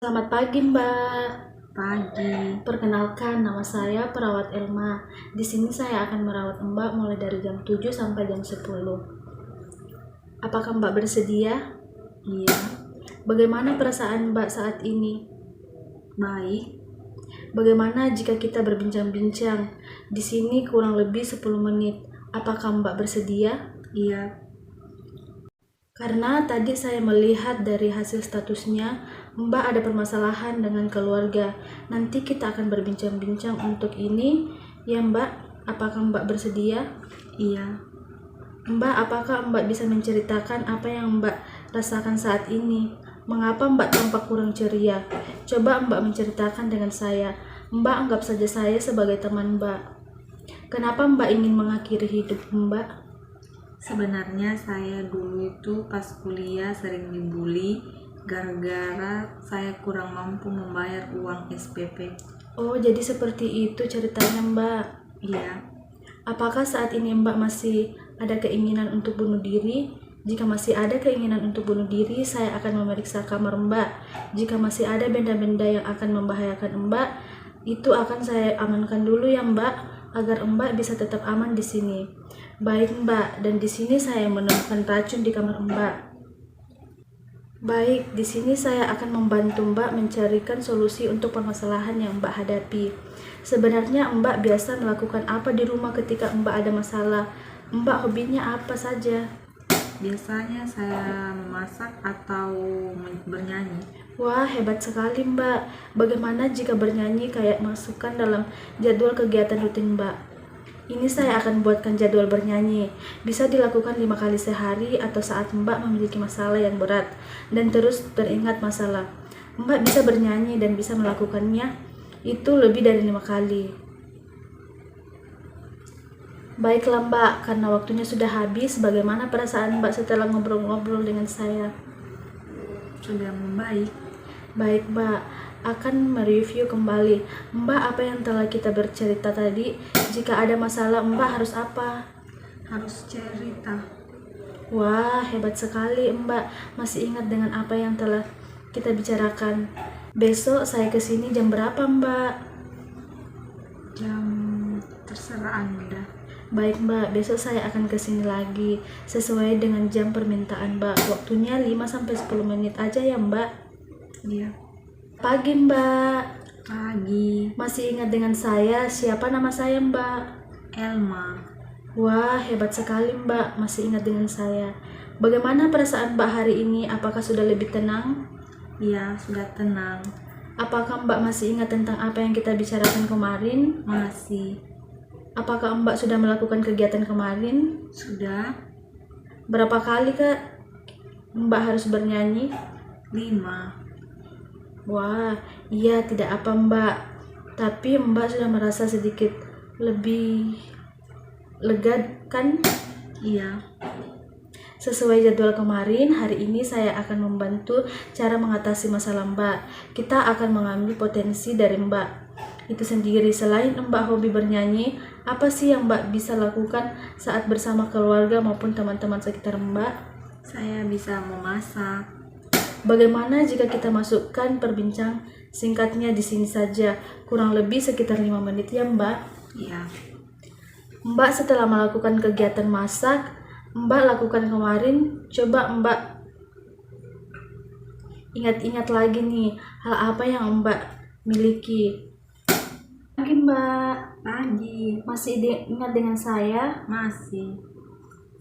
Selamat pagi, Mbak. Pagi. Perkenalkan, nama saya Perawat Elma. Di sini saya akan merawat Mbak mulai dari jam 7 sampai jam 10. Apakah Mbak bersedia? Iya, Bagaimana perasaan Mbak saat ini? baik. Bagaimana jika kita berbincang-bincang? Di sini kurang lebih 10 menit. Apakah Mbak bersedia? Iya, Karena tadi saya melihat dari hasil statusnya, Mbak ada permasalahan dengan keluarga. Nanti kita akan berbincang-bincang untuk ini, ya Mbak. Apakah Mbak bersedia? iya. Mbak, apakah Mbak bisa menceritakan apa yang Mbak rasakan saat ini? Mengapa Mbak tampak kurang ceria? Coba Mbak menceritakan dengan saya. Mbak anggap saja saya sebagai teman Mbak. Kenapa Mbak ingin mengakhiri hidup Mbak? Sebenarnya saya dulu itu pas kuliah sering dibully gara-gara saya kurang mampu membayar uang SPP. Oh, jadi seperti itu ceritanya Mbak. Iya, Apakah saat ini Mbak masih ada keinginan untuk bunuh diri? Jika masih ada keinginan untuk bunuh diri, saya akan memeriksa kamar Mbak. Jika masih ada benda-benda yang akan membahayakan Mbak, itu akan saya amankan dulu ya Mbak, agar Mbak bisa tetap aman di sini. Baik Mbak, dan di sini saya menemukan racun di kamar Mbak. Baik, di sini saya akan membantu Mbak mencarikan solusi untuk permasalahan yang Mbak hadapi. Sebenarnya Mbak biasa melakukan apa di rumah ketika Mbak ada masalah? Mbak hobinya apa saja? biasanya saya memasak atau bernyanyi. Wah, hebat sekali Mbak. Bagaimana jika bernyanyi kayak masukkan dalam jadwal kegiatan rutin Mbak? Ini saya akan buatkan jadwal bernyanyi. Bisa dilakukan 5 kali sehari atau saat Mbak memiliki masalah yang berat dan terus teringat masalah. Mbak bisa bernyanyi dan bisa melakukannya itu lebih dari 5 kali. Baiklah Mbak, karena waktunya sudah habis, bagaimana perasaan Mbak setelah ngobrol-ngobrol dengan saya? Sudah membaik. Baik Mbak, akan mereview kembali. Mbak, apa yang telah kita bercerita tadi? Jika ada masalah, Mbak harus apa? Harus cerita. Wah, hebat sekali Mbak. Masih ingat dengan apa yang telah kita bicarakan. Besok saya kesini jam berapa Mbak? Jam terserah Anda. Baik Mbak, besok saya akan kesini lagi sesuai dengan jam permintaan Mbak. Waktunya 5-10 menit aja ya Mbak. Iya, Pagi Mbak. pagi. Masih ingat dengan saya? Siapa nama saya Mbak? Elma. Wah, hebat sekali Mbak, masih ingat dengan saya. Bagaimana perasaan Mbak hari ini? Apakah sudah lebih tenang? Iya, sudah tenang. Apakah Mbak masih ingat tentang apa yang kita bicarakan kemarin? Masih. Apakah Mbak sudah melakukan kegiatan kemarin? Sudah Berapa kali Kak Mbak harus bernyanyi? 5. Wah, iya tidak apa Mbak. Tapi Mbak sudah merasa sedikit lebih lega kan? Iya. Sesuai jadwal kemarin, hari ini saya akan membantu cara mengatasi masalah Mbak. Kita akan mengambil potensi dari Mbak itu sendiri. Selain Mbak hobi bernyanyi, apa sih yang Mbak bisa lakukan saat bersama keluarga maupun teman-teman sekitar Mbak? Saya bisa memasak. Bagaimana jika kita masukkan perbincang singkatnya di sini saja, kurang lebih sekitar 5 menit ya Mbak? Iya. Mbak setelah melakukan kegiatan masak, Mbak lakukan kemarin, coba Mbak ingat-ingat lagi nih, hal apa yang Mbak miliki. Pagi Mbak, Pagi. masih ingat dengan saya? Masih.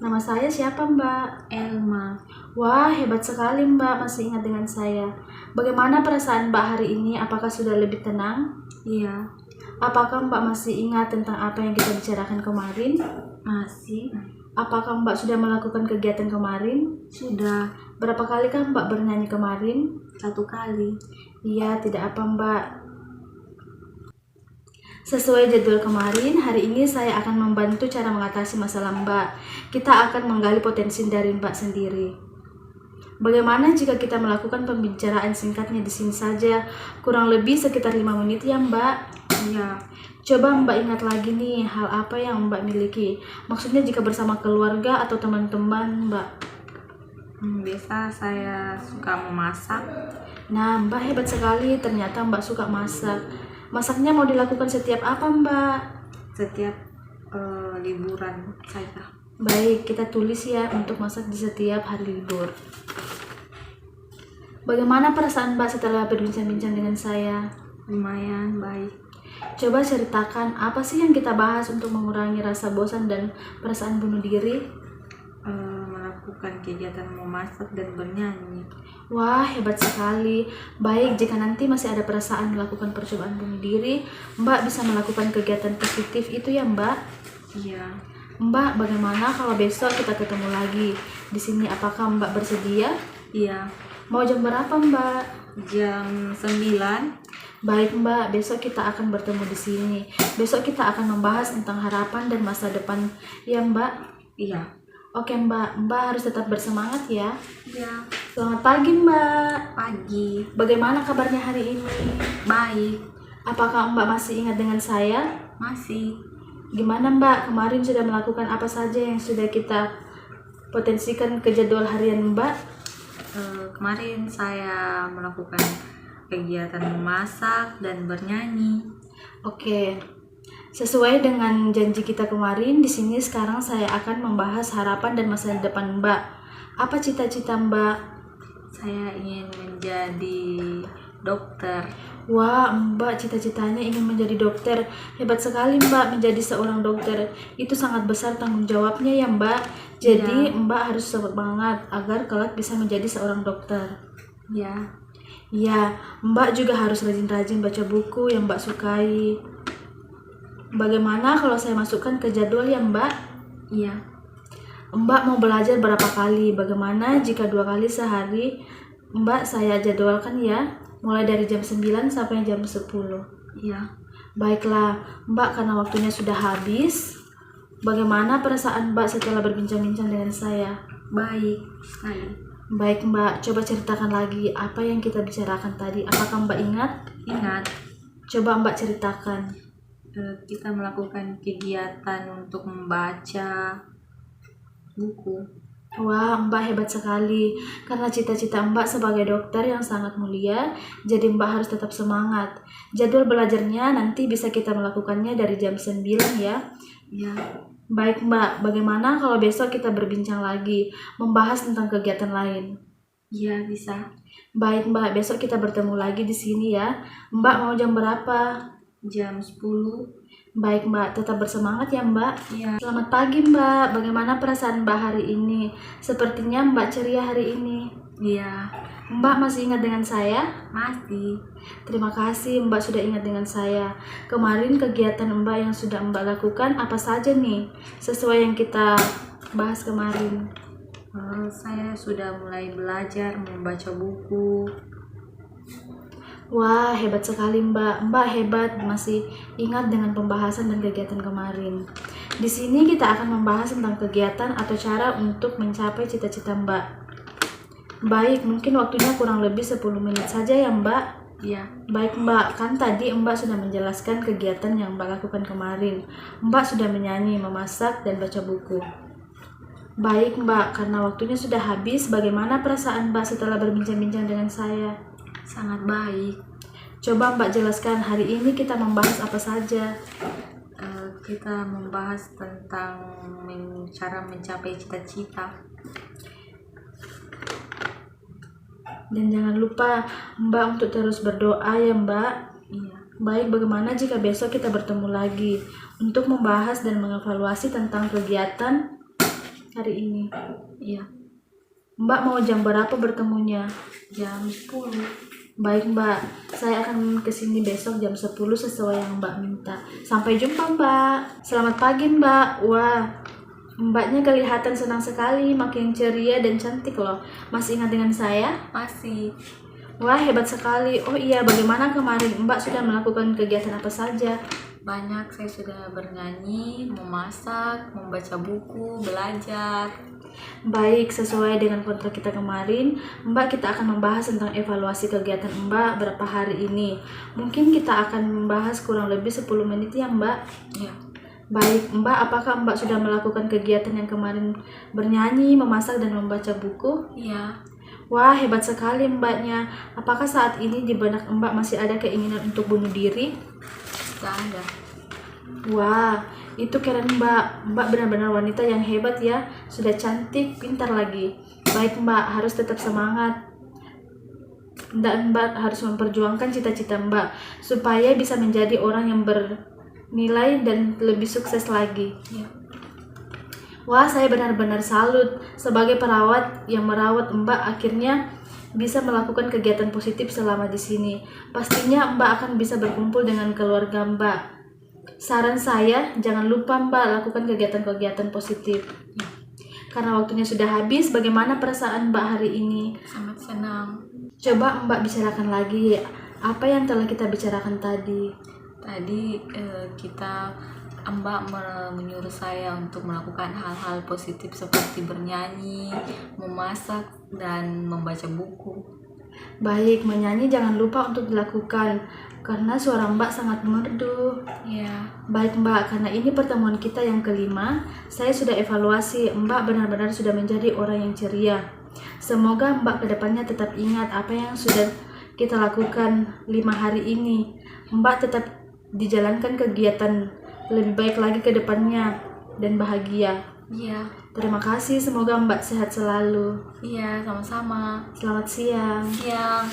Nama saya siapa Mbak? Elma. Wah, hebat sekali Mbak, masih ingat dengan saya. Bagaimana perasaan Mbak hari ini? Apakah sudah lebih tenang? Iya. Apakah Mbak masih ingat tentang apa yang kita bicarakan kemarin? Masih. Apakah Mbak sudah melakukan kegiatan kemarin? Sudah. Berapa kali kan Mbak bernyanyi kemarin? 1 kali. Iya, tidak apa Mbak. Sesuai jadwal kemarin, hari ini saya akan membantu cara mengatasi masalah Mbak. Kita akan menggali potensi dari Mbak sendiri. Bagaimana jika kita melakukan pembicaraan singkatnya di sini saja, kurang lebih sekitar 5 menit ya Mbak? Iya. Coba Mbak ingat lagi nih, hal apa yang Mbak miliki. Maksudnya jika bersama keluarga atau teman-teman Mbak. Biasa saya suka memasak. Nah, Mbak hebat sekali, ternyata Mbak suka masak. Masaknya mau dilakukan setiap apa, Mbak? Setiap liburan saja. Baik, kita tulis ya untuk masak di setiap hari libur. Bagaimana perasaan Mbak setelah berbincang-bincang dengan saya? Lumayan baik. Coba ceritakan apa sih yang kita bahas untuk mengurangi rasa bosan dan perasaan bunuh diri? Melakukan kegiatan memasak dan bernyanyi. Wah, hebat sekali. Baik, jika nanti masih ada perasaan melakukan percobaan bunuh diri, Mbak bisa melakukan kegiatan positif itu ya, Mbak? Iya. Mbak, bagaimana kalau besok kita ketemu lagi? Di sini apakah Mbak bersedia? Iya. Mau jam berapa, Mbak? Jam 9. Baik, Mbak, besok kita akan bertemu di sini. Besok kita akan membahas tentang harapan dan masa depan. Ya, Mbak? Iya. Oke, Mbak. Mbak harus tetap bersemangat ya. Iya. Selamat pagi, Mbak. Pagi. Bagaimana kabarnya hari ini? Baik. Apakah Mbak masih ingat dengan saya? Masih. Gimana, Mbak? Kemarin sudah melakukan apa saja yang sudah kita potensikan ke jadwal harian Mbak? Kemarin saya melakukan kegiatan memasak dan bernyanyi. Oke. Sesuai dengan janji kita kemarin, di sini sekarang saya akan membahas harapan dan masa depan Mbak. Apa cita-cita Mbak? Saya ingin menjadi dokter. Wah, Mbak cita-citanya ingin menjadi dokter. Hebat sekali Mbak menjadi seorang dokter. Itu sangat besar tanggung jawabnya ya Mbak. Jadi Mbak harus semangat agar kelak bisa menjadi seorang dokter. Ya. Ya, Mbak juga harus rajin-rajin baca buku yang Mbak sukai. Bagaimana kalau saya masukkan ke jadwal ya Mbak? Iya. Mbak mau belajar berapa kali? Bagaimana jika 2 kali sehari? Mbak saya jadwalkan ya, mulai dari jam 9 sampai jam 10. Iya. Baiklah, Mbak, karena waktunya sudah habis. Bagaimana perasaan Mbak setelah berbincang-bincang dengan saya? Baik sekali. Baik Mbak, coba ceritakan lagi apa yang kita bicarakan tadi. Apakah Mbak ingat? Ingat, Coba Mbak ceritakan. kita melakukan kegiatan untuk membaca buku. Wah, Mbak hebat sekali. Karena cita-cita Mbak sebagai dokter yang sangat mulia, jadi Mbak harus tetap semangat. Jadwal belajarnya nanti bisa kita melakukannya dari jam 9 ya. Ya. Baik Mbak, bagaimana kalau besok kita berbincang lagi, membahas tentang kegiatan lain? Iya, bisa. Baik Mbak, besok kita bertemu lagi di sini ya. Mbak mau jam berapa? Jam 10. Baik Mbak, tetap bersemangat ya Mbak. Iya. Selamat pagi Mbak, bagaimana perasaan Mbak hari ini? Sepertinya Mbak ceria hari ini. Iya. Mbak masih ingat dengan saya? Masih. Terima kasih Mbak sudah ingat dengan saya. Kemarin kegiatan Mbak yang sudah Mbak lakukan apa saja nih? Sesuai yang kita bahas kemarin. Saya sudah mulai belajar membaca buku. Wah, hebat sekali Mbak. Mbak hebat masih ingat dengan pembahasan dan kegiatan kemarin. Di sini kita akan membahas tentang kegiatan atau cara untuk mencapai cita-cita Mbak. Baik, mungkin waktunya kurang lebih 10 menit saja ya Mbak. Iya. Baik Mbak, kan tadi Mbak sudah menjelaskan kegiatan yang Mbak lakukan kemarin. Mbak sudah menyanyi, memasak, dan baca buku. Baik Mbak, karena waktunya sudah habis, bagaimana perasaan Mbak setelah berbincang-bincang dengan saya? Sangat baik. Coba Mbak jelaskan hari ini kita membahas apa saja. Kita membahas tentang cara mencapai cita-cita. Dan jangan lupa Mbak untuk terus berdoa ya Mbak. Iya. Baik, bagaimana jika besok kita bertemu lagi untuk membahas dan mengevaluasi tentang kegiatan hari ini? Iya. Mbak mau jam berapa bertemunya? Jam 10. Baik Mbak, saya akan kesini besok jam 10 sesuai yang Mbak minta. Sampai jumpa Mbak. Selamat pagi Mbak. Wah, Mbaknya kelihatan senang sekali, makin ceria dan cantik loh. Masih ingat dengan saya? Masih. Wah, hebat sekali. Oh iya, bagaimana kemarin Mbak sudah melakukan kegiatan apa saja? Banyak, saya sudah bernyanyi, memasak, membaca buku, belajar. Baik, sesuai dengan kontrak kita kemarin, Mbak kita akan membahas tentang evaluasi kegiatan Mbak berapa hari ini. Mungkin kita akan membahas kurang lebih 10 menit ya Mbak. Ya. Baik, Mbak, apakah Mbak sudah melakukan kegiatan yang kemarin bernyanyi, memasak, dan membaca buku? Iya. Wah, hebat sekali Mbaknya. Apakah saat ini di benak Mbak masih ada keinginan untuk bunuh diri? Gak ada. Wah, itu keren Mbak. Mbak benar-benar wanita yang hebat ya. Sudah cantik, pintar lagi. Baik Mbak, harus tetap semangat. Dan Mbak harus memperjuangkan cita-cita Mbak supaya bisa menjadi orang yang bernilai dan lebih sukses lagi. Iya. Wah, saya benar-benar salut sebagai perawat yang merawat Mbak akhirnya bisa melakukan kegiatan positif selama di sini. Pastinya Mbak akan bisa berkumpul dengan keluarga Mbak. Saran saya, jangan lupa Mbak lakukan kegiatan-kegiatan positif. Karena waktunya sudah habis, bagaimana perasaan Mbak hari ini? Sangat senang. Coba Mbak bicarakan lagi apa yang telah kita bicarakan tadi. Tadi Mbak menyuruh saya untuk melakukan hal-hal positif seperti bernyanyi, memasak, dan membaca buku. Baik, menyanyi jangan lupa untuk dilakukan karena suara Mbak sangat merdu. Iya. Baik Mbak, karena ini pertemuan kita yang kelima, saya sudah evaluasi Mbak benar-benar sudah menjadi orang yang ceria. Semoga Mbak kedepannya tetap ingat apa yang sudah kita lakukan 5 hari ini. Mbak tetap dijalankan kegiatan lebih baik lagi ke depannya dan bahagia. Iya. Terima kasih, semoga Mbak sehat selalu. Iya, sama-sama. Selamat siang. Siang.